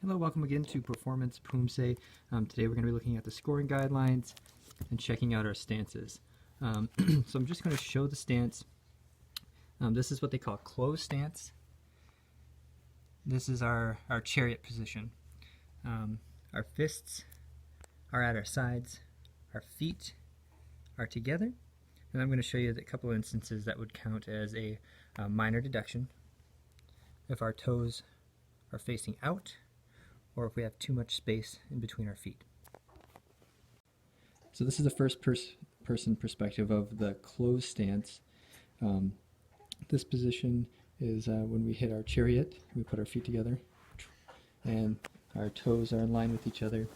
Hello, welcome again to Performance Poomsae. Today we're going to be looking at the scoring guidelines and checking out our stances. So I'm just going to show the stance. This is what they call closed stance. This is our chariot position. Our fists are at our sides, our feet are together, and I'm going to show you a couple of instances that would count as a minor deduction if our toes are facing out, or if we have too much space in between our feet. So this is the first person perspective of the closed stance. This position is when we hit our chariot, we put our feet together and our toes are in line with each other.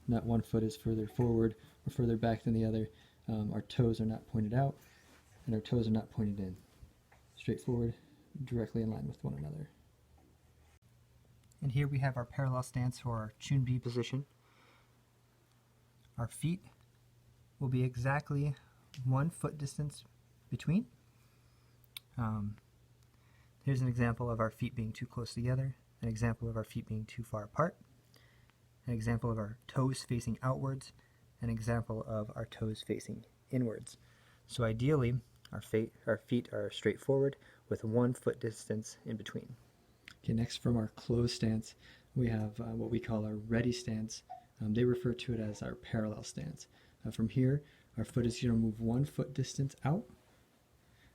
Not one foot is further forward or further back than the other. Our toes are not pointed out and our toes are not pointed in. Straightforward, directly in line with one another. And here we have our parallel stance, or our chunbi position. Our feet will be exactly 1 foot distance between. Here's an example of our feet being too close together, an example of our feet being too far apart, an example of our toes facing outwards, an example of our toes facing inwards. So ideally, our feet are straight forward with 1 foot distance in between. Okay, next, from our closed stance, we have what we call our ready stance. They refer to it as our parallel stance. From here, our foot is going to move 1 foot distance out,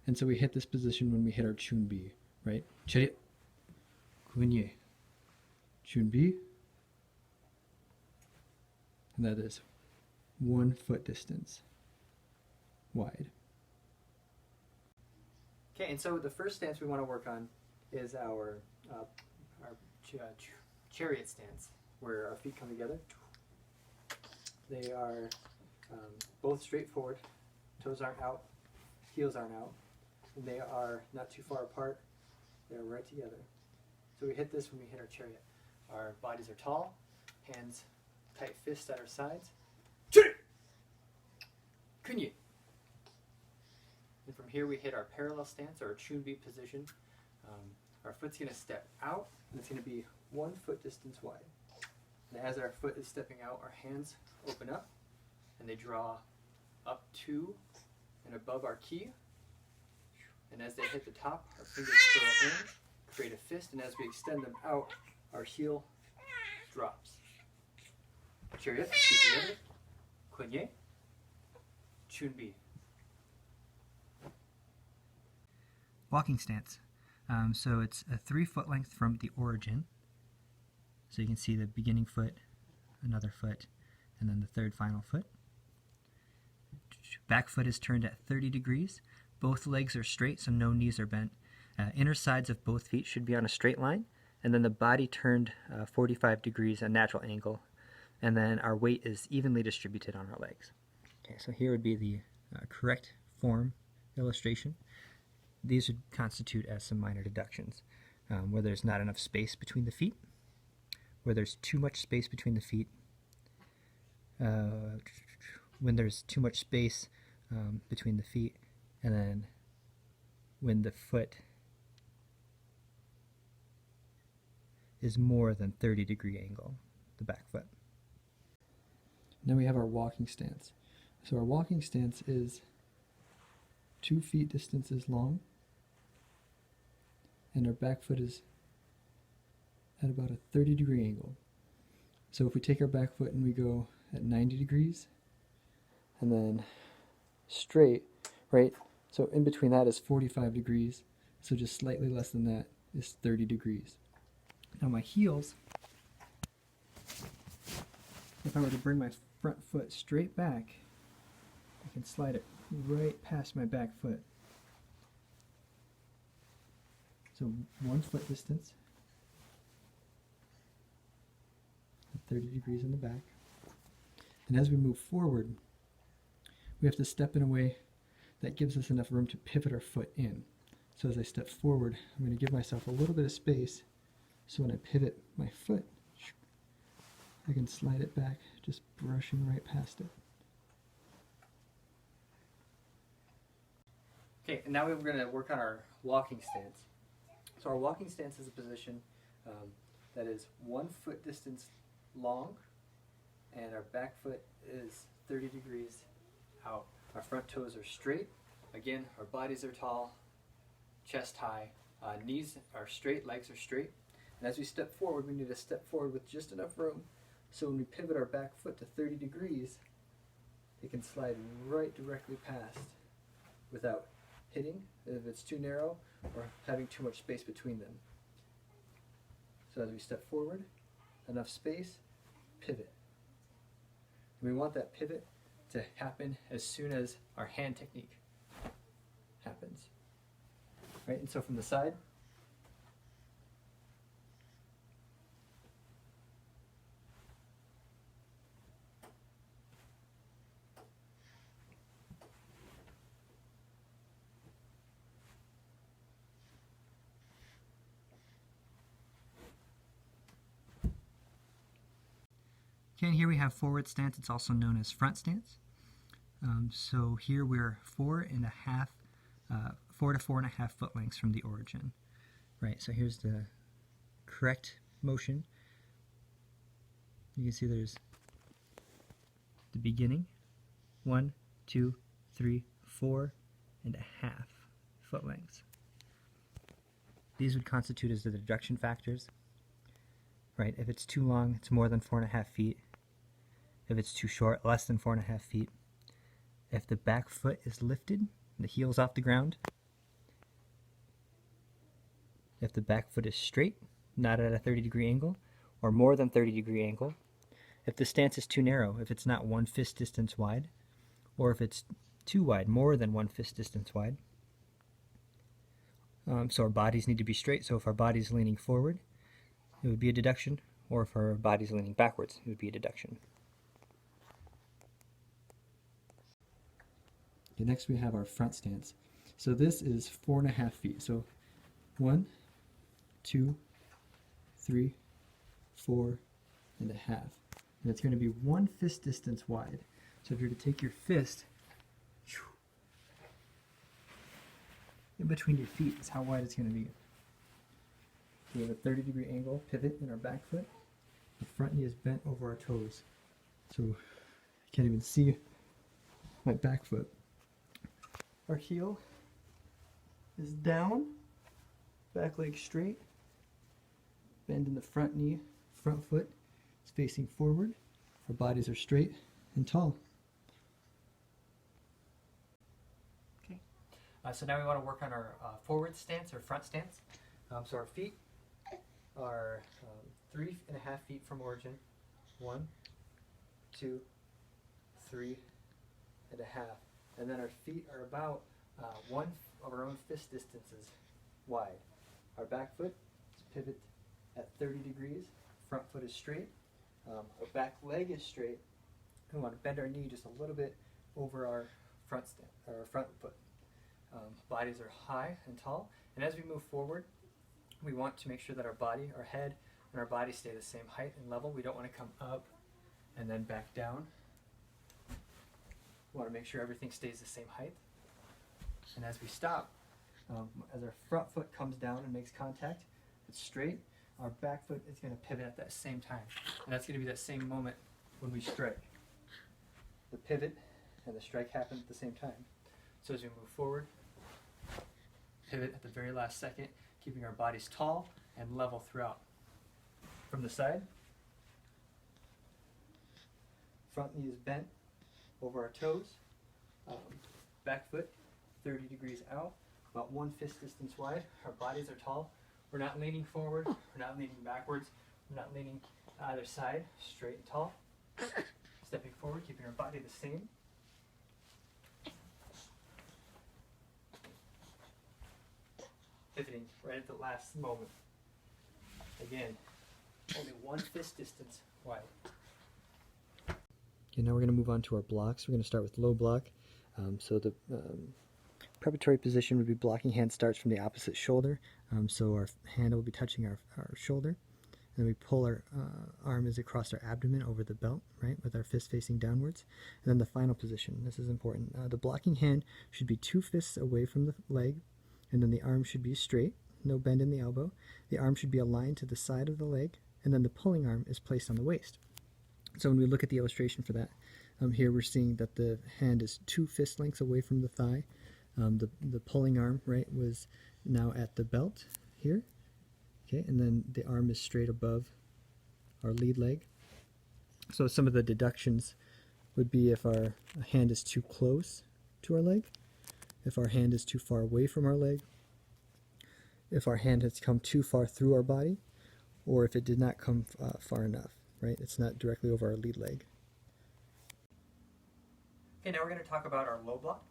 and so we hit this position when we hit our chunbi, right? Chariot, kunye, chunbi, and that is 1 foot distance wide. Okay, and so the first stance we want to work on is our chariot stance, where our feet come together. They are both straight forward, toes aren't out, heels aren't out, and they are not too far apart, they're right together. So we hit this when we hit our chariot. Our bodies are tall, hands tight fists at our sides. Kunye. And from here we hit our parallel stance, or our chunbi position. Our foot's going to step out, and it's going to be 1 foot distance wide. And as our foot is stepping out, our hands open up, and they draw up to and above our ki. And as they hit the top, our fingers curl in, create a fist, and as we extend them out, our heel drops. Chariot, feet together, kunye, chunbi. Walking stance. So it's a 3 foot length from the origin. So you can see the beginning foot, another foot, and then the third final foot. Back foot is turned at 30 degrees. Both legs are straight, so no knees are bent. Inner sides of both feet should be on a straight line, and then the body turned 45 degrees, a natural angle, and then our weight is evenly distributed on our legs. Okay, so here would be the correct form illustration. These would constitute as some minor deductions, where there's not enough space between the feet, where there's too much space between the feet, when there's too much space between the feet, and then when the foot is more than 30-degree angle, the back foot. Then we have our walking stance. So our walking stance is 2 feet distances long, and our back foot is at about a 30-degree angle. So if we take our back foot and we go at 90 degrees and then straight, right? So in between that is 45 degrees, so just slightly less than that is 30 degrees. Now my heels, if I were to bring my front foot straight back, I can slide it right past my back foot. So 1 foot distance, 30 degrees in the back. And as we move forward, we have to step in a way that gives us enough room to pivot our foot in. So as I step forward, I'm going to give myself a little bit of space, so when I pivot my foot, I can slide it back, just brushing right past it. Okay, and now we're going to work on our walking stance. So our walking stance is a position that is 1 foot distance long, and our back foot is 30 degrees out. Our front toes are straight. Again, our bodies are tall, chest high, knees are straight, legs are straight. And as we step forward, we need to step forward with just enough room so when we pivot our back foot to 30 degrees, it can slide right directly past without hitting if it's too narrow or having too much space between them. So as we step forward, enough space, pivot. And we want that pivot to happen as soon as our hand technique happens. Right? And so from the side, okay, and here we have forward stance. It's also known as front stance. So here we're 4 to 4.5 foot lengths from the origin. Right, so here's the correct motion. You can see there's the beginning, 1, 2, 3, 4.5 foot lengths. These would constitute as the deduction factors. Right, if it's too long, it's more than 4.5 feet. If it's too short, less than 4.5 feet. If the back foot is lifted, the heel's off the ground. If the back foot is straight, not at a 30-degree angle, or more than 30-degree angle. If the stance is too narrow, if it's not 1 fist distance wide, or if it's too wide, more than 1 fist distance wide. So our bodies need to be straight, so if our body's leaning forward, it would be a deduction, or if our body's leaning backwards, it would be a deduction. Okay, next we have our front stance. So this is 4.5 feet. So 1, 2, 3, 4.5. And it's going to be 1 fist distance wide. So if you're to take your fist in between your feet is how wide it's going to be. We have a 30-degree angle pivot in our back foot. The front knee is bent over our toes. So I can't even see my back foot. Our heel is down, back leg straight, bend in the front knee, front foot is facing forward. Our bodies are straight and tall. Okay. So now we want to work on our forward stance or front stance. So our feet are 3.5 feet from origin. 1, 2, 3.5. And then our feet are about 1 of our own fist distances wide. Our back foot is pivot at 30 degrees. Front foot is straight. Our back leg is straight. We want to bend our knee just a little bit over our front foot. Bodies are high and tall. And as we move forward, we want to make sure that our body, our head, and our body stay the same height and level. We don't want to come up and then back down. We want to make sure everything stays the same height. And as we stop, as our front foot comes down and makes contact, it's straight. Our back foot is going to pivot at that same time. And that's going to be that same moment when we strike. The pivot and the strike happen at the same time. So as we move forward, pivot at the very last second, keeping our bodies tall and level throughout. From the side, front knee is bent over our toes, back foot 30 degrees out, about 1 fist distance wide. Our bodies are tall. We're not leaning forward, we're not leaning backwards, we're not leaning either side, straight and tall. Stepping forward, keeping our body the same. Pivoting right at the last moment. Again, only 1 fist distance wide. Okay, now we're going to move on to our blocks. We're going to start with low block. So the preparatory position would be blocking hand starts from the opposite shoulder. So our hand will be touching our shoulder. And then we pull our arm is across our abdomen over the belt, right, with our fist facing downwards. And then the final position, this is important. The blocking hand should be 2 fists away from the leg, and then the arm should be straight, no bend in the elbow. The arm should be aligned to the side of the leg, and then the pulling arm is placed on the waist. So when we look at the illustration for that, here we're seeing that the hand is 2 fist lengths away from the thigh. The pulling arm, right, was now at the belt here. Okay, and then the arm is straight above our lead leg. So some of the deductions would be if our hand is too close to our leg, if our hand is too far away from our leg, if our hand has come too far through our body, or if it did not come far enough, right? It's not directly over our lead leg. Okay, now we're going to talk about our low block.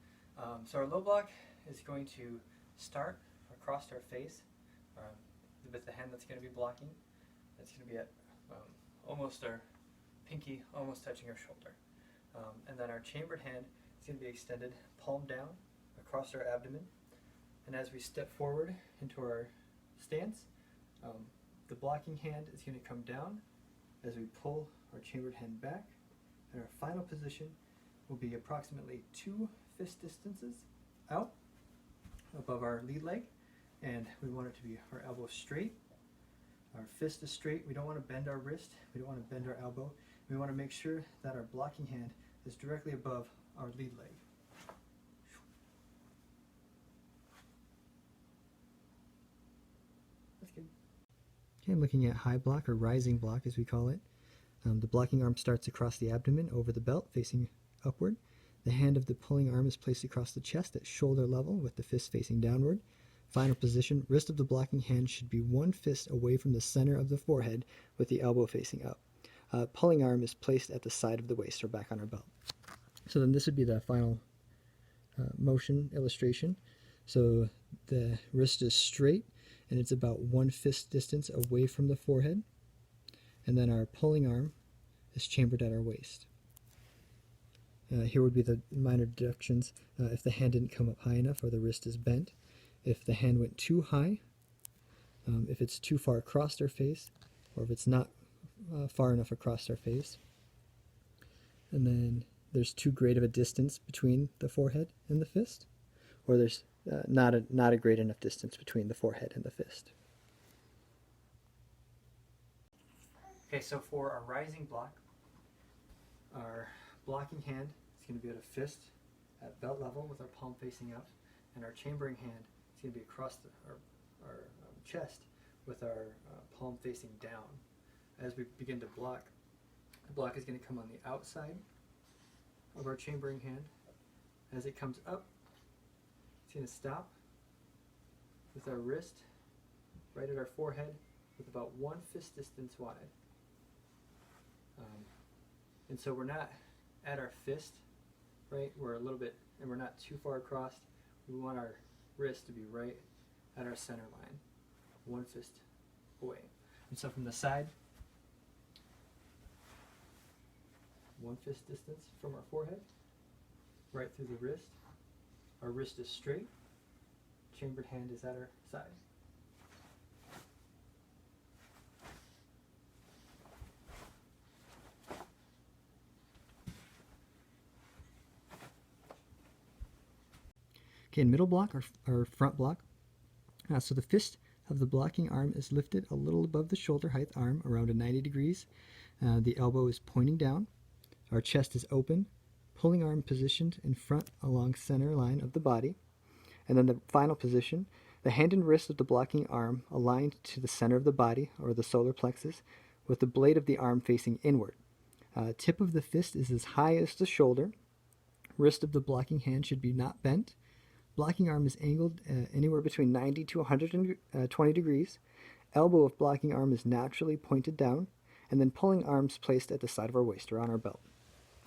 So our low block is going to start across our face with the hand that's going to be blocking. That's going to be at almost our pinky, almost touching our shoulder. And then our chambered hand is going to be extended palm down across our abdomen. And as we step forward into our stance, the blocking hand is going to come down as we pull our chambered hand back. And our final position will be approximately 2 fist distances out above our lead leg. And we want it to be our elbow straight. Our fist is straight. We don't want to bend our wrist. We don't want to bend our elbow. We want to make sure that our blocking hand is directly above our lead leg. That's good. Okay, I'm looking at high block, or rising block as we call it. The blocking arm starts across the abdomen over the belt facing upward. The hand of the pulling arm is placed across the chest at shoulder level with the fist facing downward. Final position, wrist of the blocking hand should be 1 fist away from the center of the forehead with the elbow facing up. Pulling arm is placed at the side of the waist or back on our belt. So then this would be the final motion illustration. So the wrist is straight and it's about 1 fist distance away from the forehead. And then our pulling arm is chambered at our waist. Here would be the minor deductions if the hand didn't come up high enough or the wrist is bent. If the hand went too high, if it's too far across our face, or if it's not far enough across our face. And then there's too great of a distance between the forehead and the fist, or there's not a great enough distance between the forehead and the fist. Okay, so for our rising block, our blocking hand is going to be at a fist at belt level with our palm facing up, and our chambering hand is going to be across our chest with our palm facing down. As we begin to block, the block is going to come on the outside of our chambering hand. As it comes up, it's going to stop with our wrist right at our forehead with about 1 fist distance wide. And so we're not at our fist, right? We're a little bit, and we're not too far across. We want our wrist to be right at our center line, 1 fist away. And so from the side, 1 fist distance from our forehead, right through the wrist. Our wrist is straight, chambered hand is at our side. Okay, in middle block, or front block, so the fist of the blocking arm is lifted a little above the shoulder height arm, around 90 degrees. The elbow is pointing down. Our chest is open. Pulling arm positioned in front along center line of the body. And then the final position, the hand and wrist of the blocking arm aligned to the center of the body, or the solar plexus, with the blade of the arm facing inward. Tip of the fist is as high as the shoulder. Wrist of the blocking hand should be not bent. Blocking arm is angled anywhere between 90 to 120 degrees. Elbow of blocking arm is naturally pointed down, and then pulling arms placed at the side of our waist or on our belt.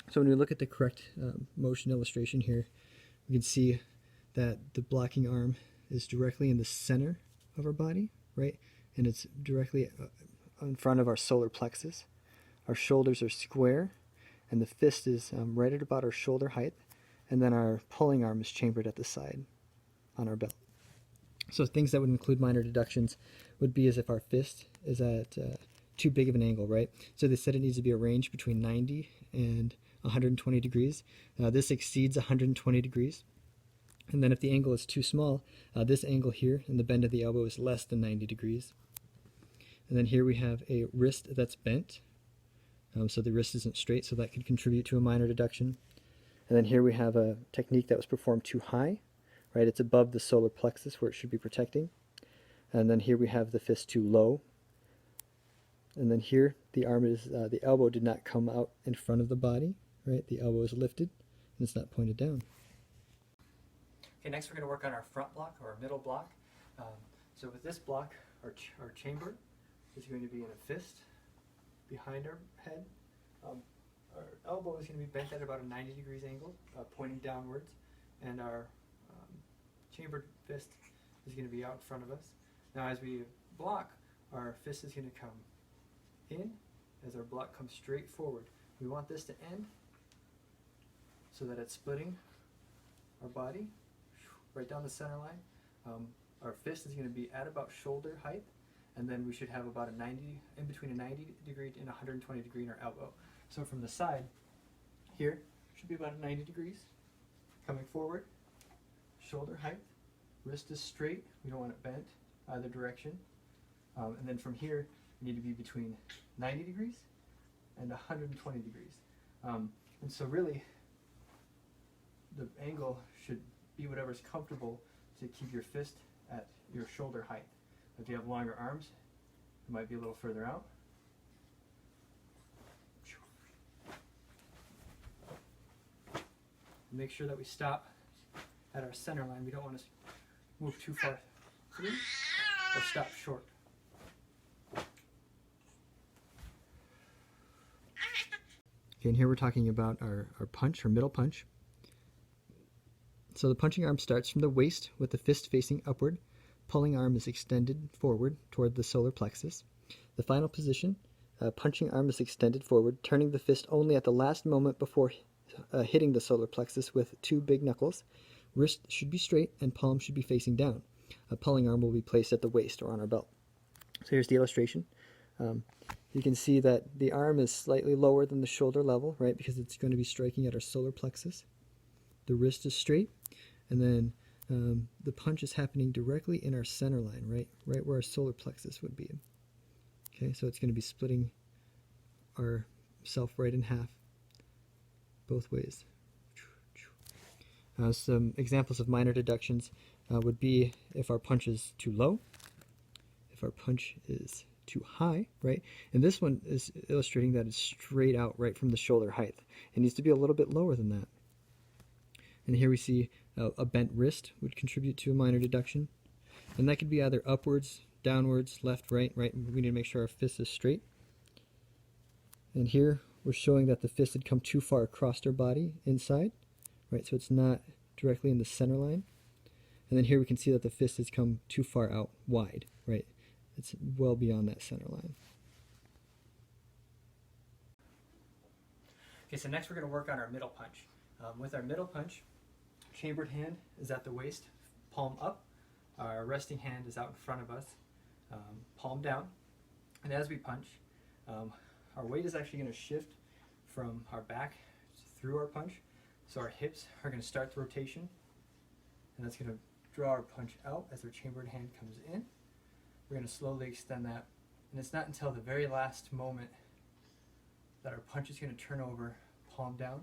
So when we look at the correct motion illustration here, we can see that the blocking arm is directly in the center of our body, right? And it's directly in front of our solar plexus. Our shoulders are square, and the fist is right at about our shoulder height. And then our pulling arm is chambered at the side on our belt. So things that would include minor deductions would be as if our fist is at too big of an angle, right? So they said it needs to be a range between 90 and 120 degrees. This exceeds 120 degrees. And then if the angle is too small, this angle here and the bend of the elbow is less than 90 degrees. And then here we have a wrist that's bent. So the wrist isn't straight, so that could contribute to a minor deduction. And then here we have a technique that was performed too high, right? It's above the solar plexus where it should be protecting. And then here we have the fist too low. And then here the arm is, the elbow did not come out in front of the body, right? The elbow is lifted and it's not pointed down. Okay, next we're going to work on our front block or our middle block. So with this block, our chamber is going to be in a fist behind our head. Our elbow is going to be bent at about a 90 degrees angle, pointing downwards, and our chambered fist is going to be out in front of us. Now as we block, our fist is going to come in as our block comes straight forward. We want this to end so that it's splitting our body right down the center line. Our fist is going to be at about shoulder height, and then we should have about a 90, in between a 90 degree and 120 degree in our elbow. So from the side, here should be about 90 degrees, coming forward, shoulder height, wrist is straight, we don't want it bent either direction. And then from here, we need to be between 90 degrees and 120 degrees. And so really, the angle should be whatever's comfortable to keep your fist at your shoulder height. If you have longer arms, it might be a little further out. Make sure that we stop at our center line. We don't want to move too far through or stop short. Okay, and here we're talking about our punch, or middle punch. So the punching arm starts from the waist with the fist facing upward. Pulling arm is extended forward toward the solar plexus. The final position, punching arm is extended forward, turning the fist only at the last moment before hitting the solar plexus with two big knuckles. Wrist should be straight and palm should be facing down. A pulling arm will be placed at the waist or on our belt. So here's the illustration. You can see that the arm is slightly lower than the shoulder level, right, because it's going to be striking at our solar plexus. The wrist is straight, and then the punch is happening directly in our center line, right where our solar plexus would be. Okay, so it's going to be splitting our self right in half, both ways. Some examples of minor deductions would be if our punch is too low, if our punch is too high, right? And this one is illustrating that it's straight out right from the shoulder height. It needs to be a little bit lower than that. And here we see a bent wrist would contribute to a minor deduction. And that could be either upwards, downwards, left, right. We need to make sure our fist is straight. And here we're showing that the fist had come too far across our body inside, right? So it's not directly in the center line. And then here we can see that the fist has come too far out wide, right? It's well beyond that center line. Okay, so next we're going to work on our middle punch. With our middle punch, chambered hand is at the waist, palm up. Our resting hand is out in front of us, palm down. And as we punch, our weight is actually going to shift from our back through our punch. So our hips are going to start the rotation, and that's going to draw our punch out as our chambered hand comes in. We're going to slowly extend that, and it's not until the very last moment that our punch is going to turn over, palm down,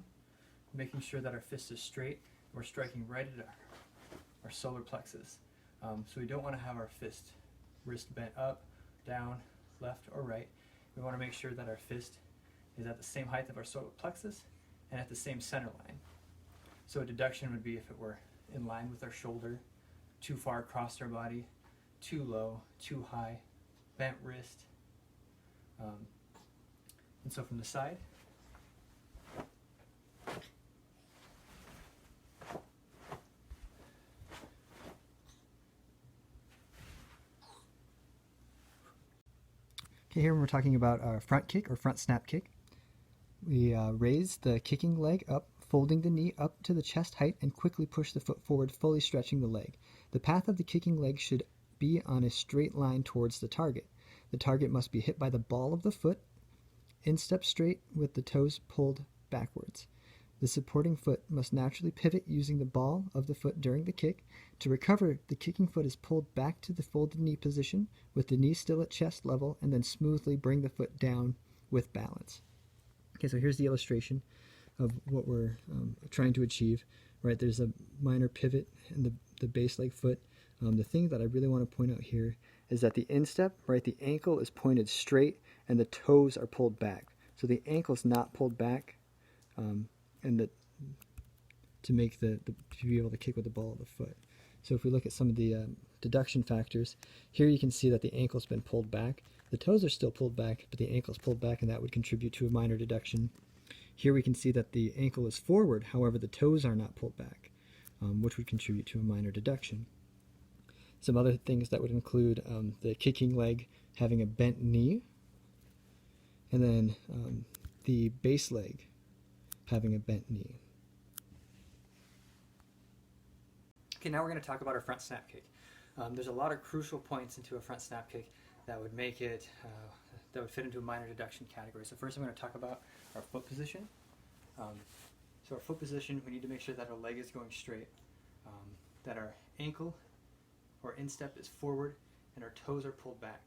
making sure that our fist is straight. We're striking right at our solar plexus. So we don't want to have our wrist bent up, down, left, or right. We want to make sure that our fist is at the same height of our solar plexus and at the same center line. So a deduction would be if it were in line with our shoulder, too far across our body, too low, too high, bent wrist. And so from the side, Okay, here we're talking about our front kick or front snap kick. We raise the kicking leg up, folding the knee up to the chest height, and quickly push the foot forward, fully stretching the leg. The path of the kicking leg should be on a straight line towards the target. The target must be hit by the ball of the foot, instep straight with the toes pulled backwards. The supporting foot must naturally pivot using the ball of the foot during the kick. To recover, the kicking foot is pulled back to the folded knee position with the knee still at chest level, and then smoothly bring the foot down with balance. Okay, so here's the illustration of what we're trying to achieve. Right, there's a minor pivot in the base leg foot. The thing that I really want to point out here is that the instep, right, the ankle is pointed straight and the toes are pulled back. So the ankle's not pulled back, and to make to be able to kick with the ball of the foot. So if we look at some of the deduction factors, here you can see that the ankle's been pulled back. The toes are still pulled back, but the ankle's pulled back, and that would contribute to a minor deduction. Here we can see that the ankle is forward, however the toes are not pulled back, which would contribute to a minor deduction. Some other things that would include the kicking leg having a bent knee, and then the base leg having a bent knee. Okay, now we're going to talk about our front snap kick. There's a lot of crucial points into a front snap kick that would make it, that would fit into a minor deduction category. So first I'm going to talk about our foot position. So our foot position, we need to make sure that our leg is going straight, that our ankle or instep is forward, and our toes are pulled back.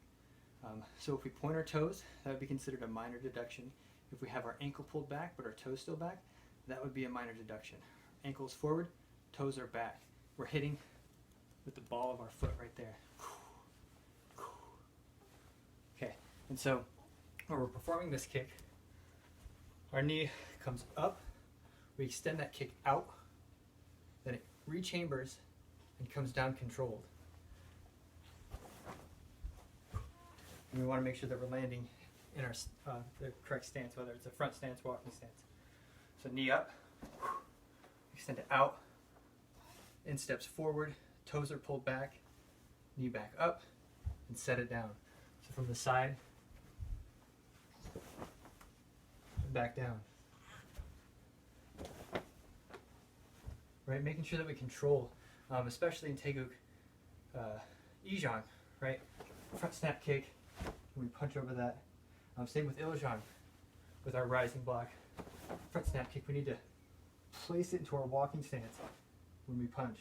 So if we point our toes, that would be considered a minor deduction. If we have our ankle pulled back but our toes still back, that would be a minor deduction. Ankles forward, toes are back. We're hitting with the ball of our foot right there. Okay, and so when we're performing this kick, our knee comes up, we extend that kick out, then it rechambers and comes down controlled. And we want to make sure that we're landing in our the correct stance, whether it's a front stance, walking stance. So knee up, extend it out, insteps forward, toes are pulled back, knee back up, and set it down. So from the side, back down. Right, making sure that we control, especially in Taeguk, Jang, right? Front snap kick, we punch over that. Same with Jang, with our rising block. Front snap kick, we need to place it into our walking stance when we punch.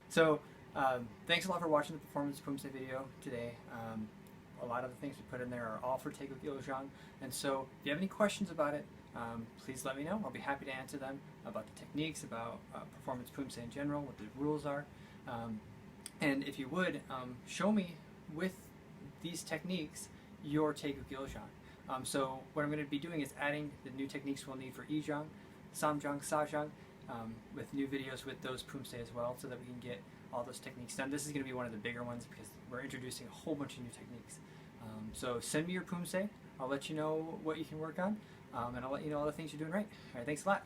So, thanks a lot for watching the Performance Poomsae video today. A lot of the things we put in there are all for Taeguk Jang, and so if you have any questions about it, please let me know. I'll be happy to answer them about the techniques, about Performance Poomsae in general, what the rules are, and if you would, show me with these techniques your Taeguk Jang. So what I'm going to be doing is adding the new techniques we'll need for Jang, Samjang, Sajang, with new videos with those Poomsae as well, so that we can get all those techniques done. This is going to be one of the bigger ones because we're introducing a whole bunch of new techniques. So send me your Poomsae. I'll let you know what you can work on, and I'll let you know all the things you're doing right. All right, thanks a lot.